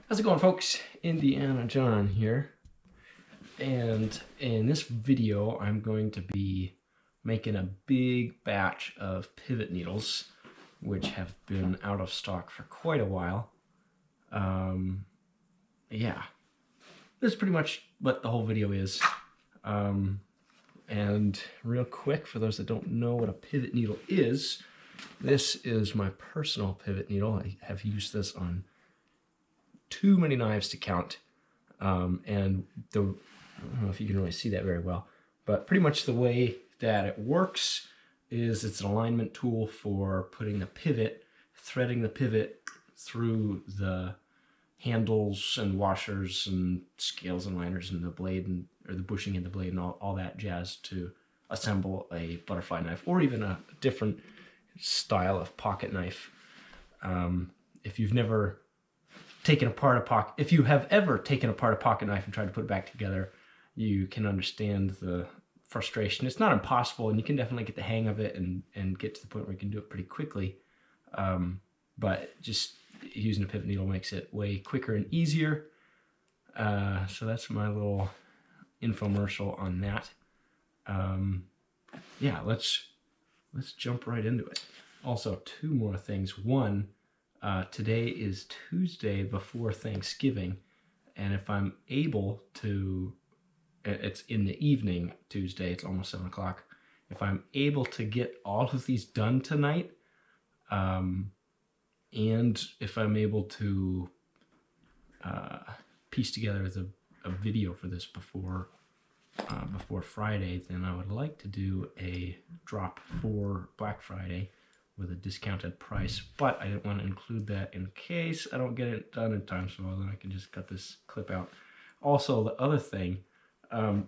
How's it going, folks? Indiana John here, and in this video I'm going to be making a big batch of pivot needles, which have been out of stock for quite a while. Yeah, this is pretty much what the whole video is. And real quick, for those that don't know what a pivot needle is, this is my personal pivot needle. I have used this on too many knives to count, and I don't know if you can really see that very well, but pretty much the way that it works is it's an alignment tool for putting the pivot, threading the pivot through the handles and washers and scales and liners and the blade or the bushing in the blade and all that jazz to assemble a butterfly knife or even a different style of pocket knife. If you've never taken apart a pocket, if you have ever taken apart a pocket knife and tried to put it back together, you can understand the frustration. It's not impossible, and you can definitely get the hang of it and get to the point where you can do it pretty quickly. But just using a pivot needle makes it way quicker and easier. So that's my little infomercial on that. Yeah, let's jump right into it. Also, two more things. One, today is Tuesday before Thanksgiving, and if I'm able to, it's in the evening Tuesday, it's almost 7 o'clock. If I'm able to get all of these done tonight, and if I'm able to piece together a video for this before Friday, then I would like to do a drop for Black Friday with a discounted price, but I didn't want to include that in case I don't get it done in time, so then I can just cut this clip out. Also, the other thing,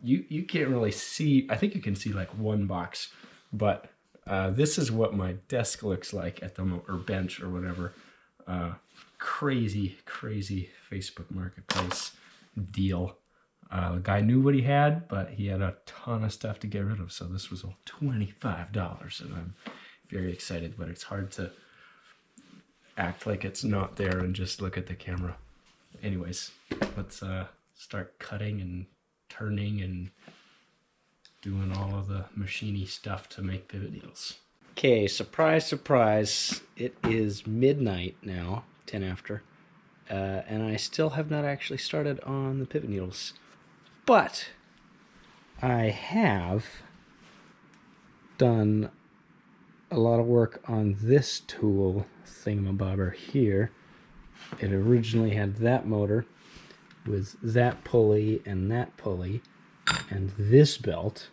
you can't really see, I think you can see like one box, but this is what my desk looks like at the moment, or bench or whatever. Crazy Facebook Marketplace deal. The guy knew what he had, but he had a ton of stuff to get rid of, so this was $25, and I'm very excited, but it's hard to act like it's not there and just look at the camera. Anyways, let's start cutting and turning and doing all of the machiny stuff to make pivot needles. Okay, surprise, surprise. It is midnight now, 10 after, and I still have not actually started on the pivot needles. But I have done a lot of work on this tool thingamabobber here. It originally had that motor with that pulley and this belt,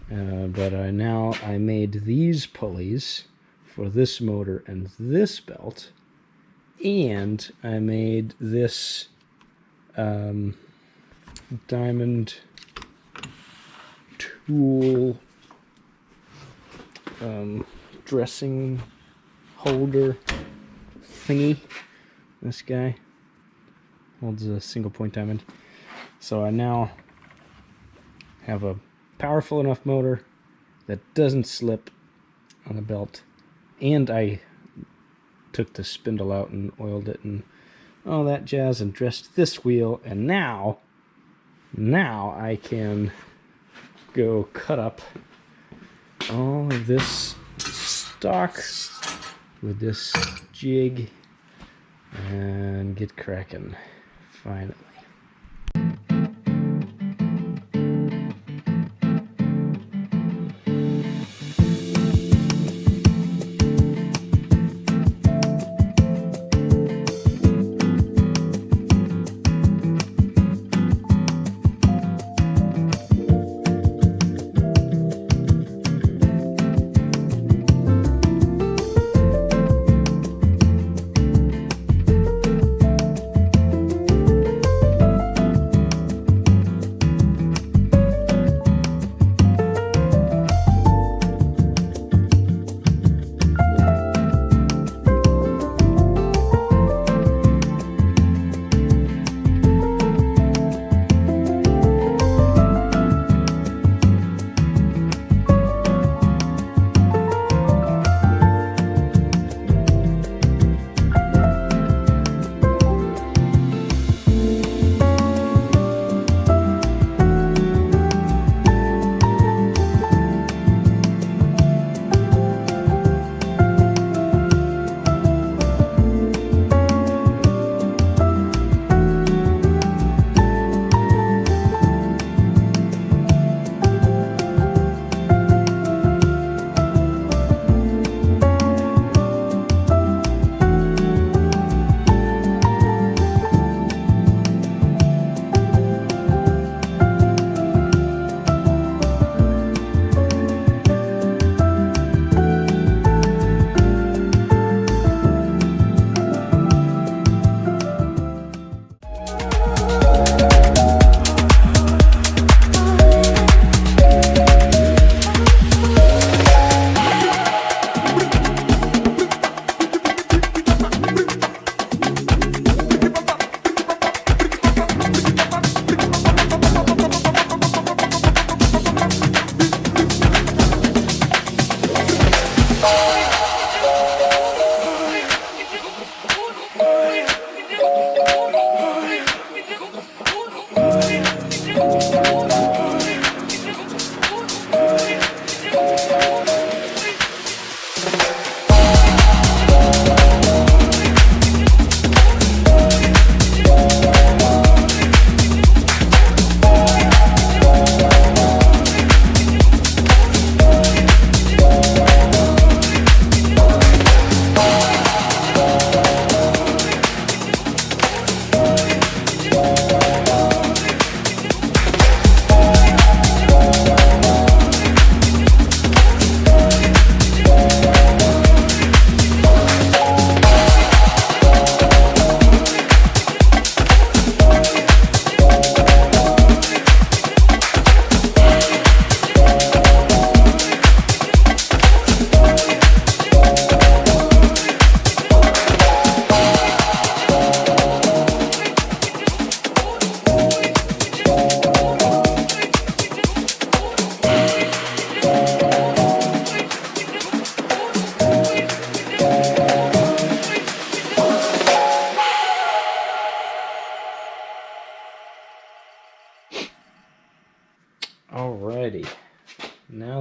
but I made these pulleys for this motor and this belt, and I made this diamond tool dressing holder thingy. This guy holds a single point diamond. So I now have a powerful enough motor that doesn't slip on the belt, and I took the spindle out and oiled it and all that jazz and dressed this wheel, and now I can go cut up all of this stock with this jig and get cracking finally.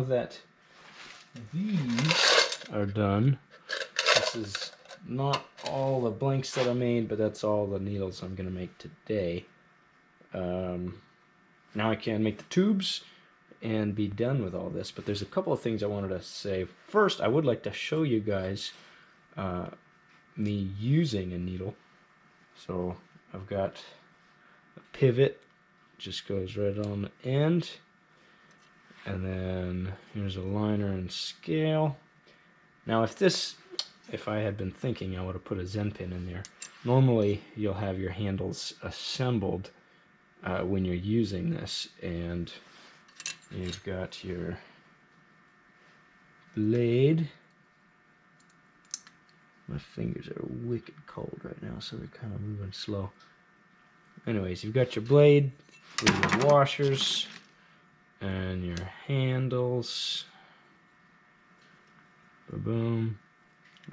that these are done, this is not all the blanks that I made, but that's all the needles I'm going to make today. Now I can make the tubes and be done with all this, but there's a couple of things I wanted to say. First, I would like to show you guys me using a needle. So I've got a pivot, just goes right on the end, and then here's a liner and scale. Now if I had been thinking, I would have put a Zen pin in there. Normally you'll have your handles assembled when you're using this, and you've got your blade. My fingers are wicked cold right now, so they're kind of moving slow. Anyways, you've got your blade with your washers and your handles. Boom.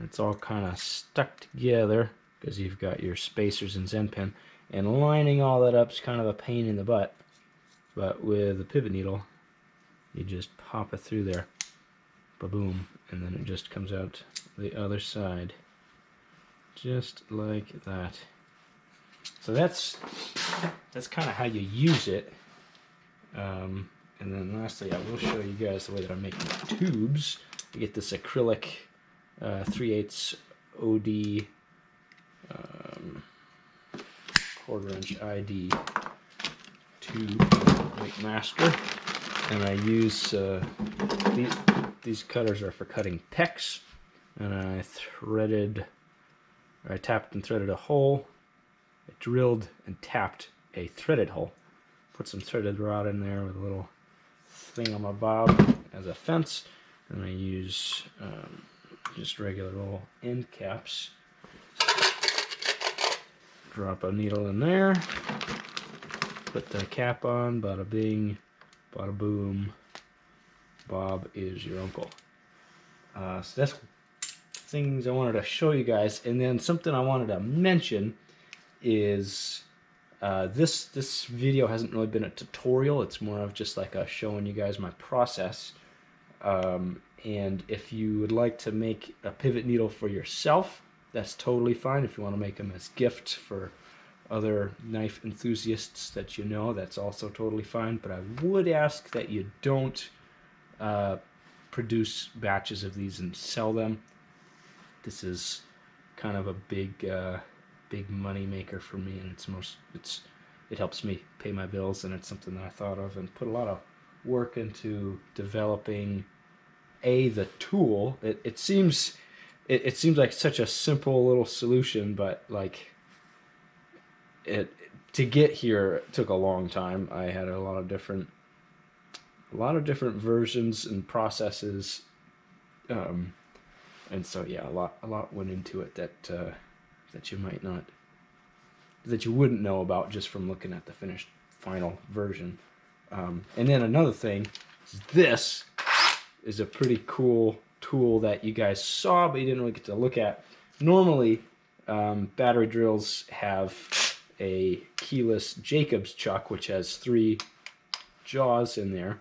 It's all kind of stuck together because you've got your spacers and Zen pin. And lining all that up is kind of a pain in the butt. But with a pivot needle, you just pop it through there. Ba-boom. And then it just comes out the other side. Just like that. So that's kind of how you use it. And then lastly, I will show you guys the way that I make the tubes. You get this acrylic 3/8 OD 1/4 inch ID tube weight master, and I use these cutters are for cutting PEX, and I tapped and threaded a hole. I drilled and tapped a threaded hole. Put some threaded rod in there with a little thingamabob as a fence, and I use just regular little end caps. Drop a needle in there, put the cap on, bada bing, bada boom, Bob is your uncle. So that's things I wanted to show you guys. And then something I wanted to mention is this video hasn't really been a tutorial. It's more of just like a showing you guys my process. And if you would like to make a pivot needle for yourself, that's totally fine. If you want to make them as gifts for other knife enthusiasts that you know, that's also totally fine. But I would ask that you don't produce batches of these and sell them. This is kind of a big money maker for me, and it helps me pay my bills, and it's something that I thought of and put a lot of work into developing the tool. It seems like such a simple little solution, but like to get here it took a long time. I had a lot of different versions and processes, and so yeah, a lot went into it that you wouldn't know about just from looking at the finished final version. And then another thing is this is a pretty cool tool that you guys saw, but you didn't really get to look at. Normally, battery drills have a keyless Jacobs chuck, which has 3 jaws in there.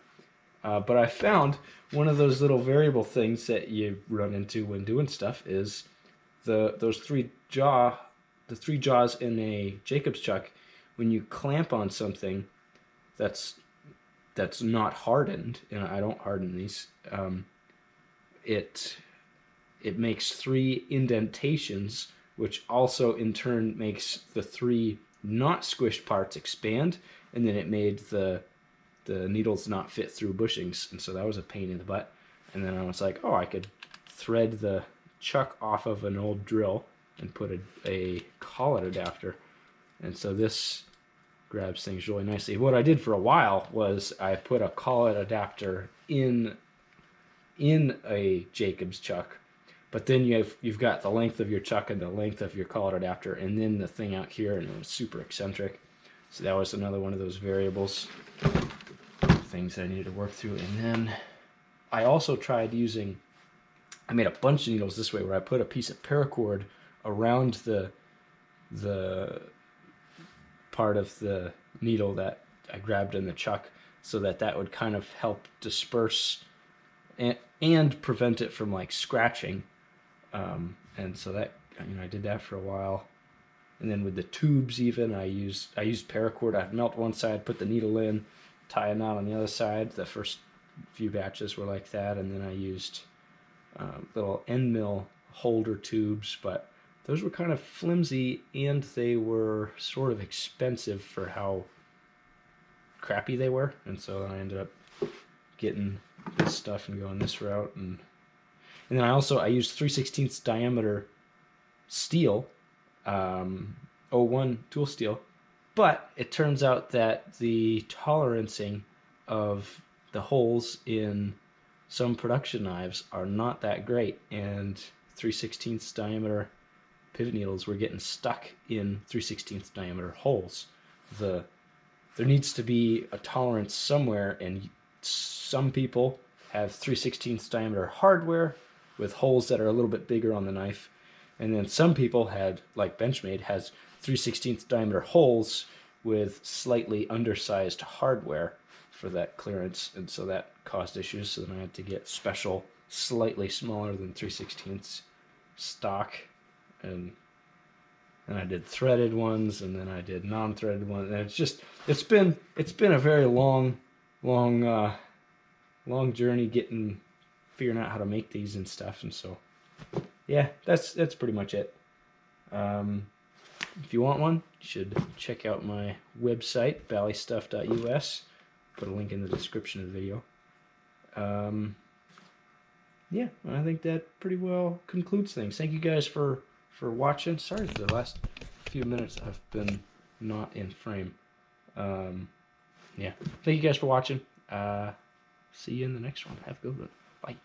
But I found one of those little variable things that you run into when doing stuff is the 3 jaws in a Jacobs chuck. When you clamp on something that's not hardened, and I don't harden these, it makes 3 indentations, which also in turn makes the 3 not squished parts expand, and then it made the needles not fit through bushings, and so that was a pain in the butt. And then I was like, oh, I could thread the chuck off of an old drill and put a collet adapter, and so this grabs things really nicely. What I did for a while was I put a collet adapter in a Jacobs chuck, but then you've got the length of your chuck and the length of your collet adapter, and then the thing out here, and it was super eccentric. So that was another one of those variables, things that I needed to work through. And then I also tried I made a bunch of needles this way, where I put a piece of paracord around the part of the needle that I grabbed in the chuck, so that would kind of help disperse and prevent it from like scratching. And so that, I did that for a while. And then with the tubes, even I used paracord. I'd melt one side, put the needle in, tie a knot on the other side. The first few batches were like that, and then I used little end mill holder tubes, but those were kind of flimsy and they were sort of expensive for how crappy they were, and so I ended up getting this stuff and going this route. And then I used 3/16 diameter steel, 01 tool steel, but it turns out that the tolerancing of the holes in some production knives are not that great, and 3/16 diameter pivot needles were getting stuck in 3/16 diameter holes. There needs to be a tolerance somewhere, and some people have 3/16 diameter hardware with holes that are a little bit bigger on the knife, and then some people had, like Benchmade, has 3/16 diameter holes with slightly undersized hardware for that clearance, and so that caused issues. So then I had to get special, slightly smaller than 3/16 stock, and then I did threaded ones, and then I did non-threaded ones, and it's been a very long journey figuring out how to make these and stuff. And so yeah, that's pretty much it. If you want one, you should check out my website, ballystuf.us. Put a link in the description of the video. Yeah, I think that pretty well concludes things. Thank you guys for watching. Sorry for the last few minutes I've been not in frame. Yeah, thank you guys for watching. See you in the next one. Have a good one. Bye.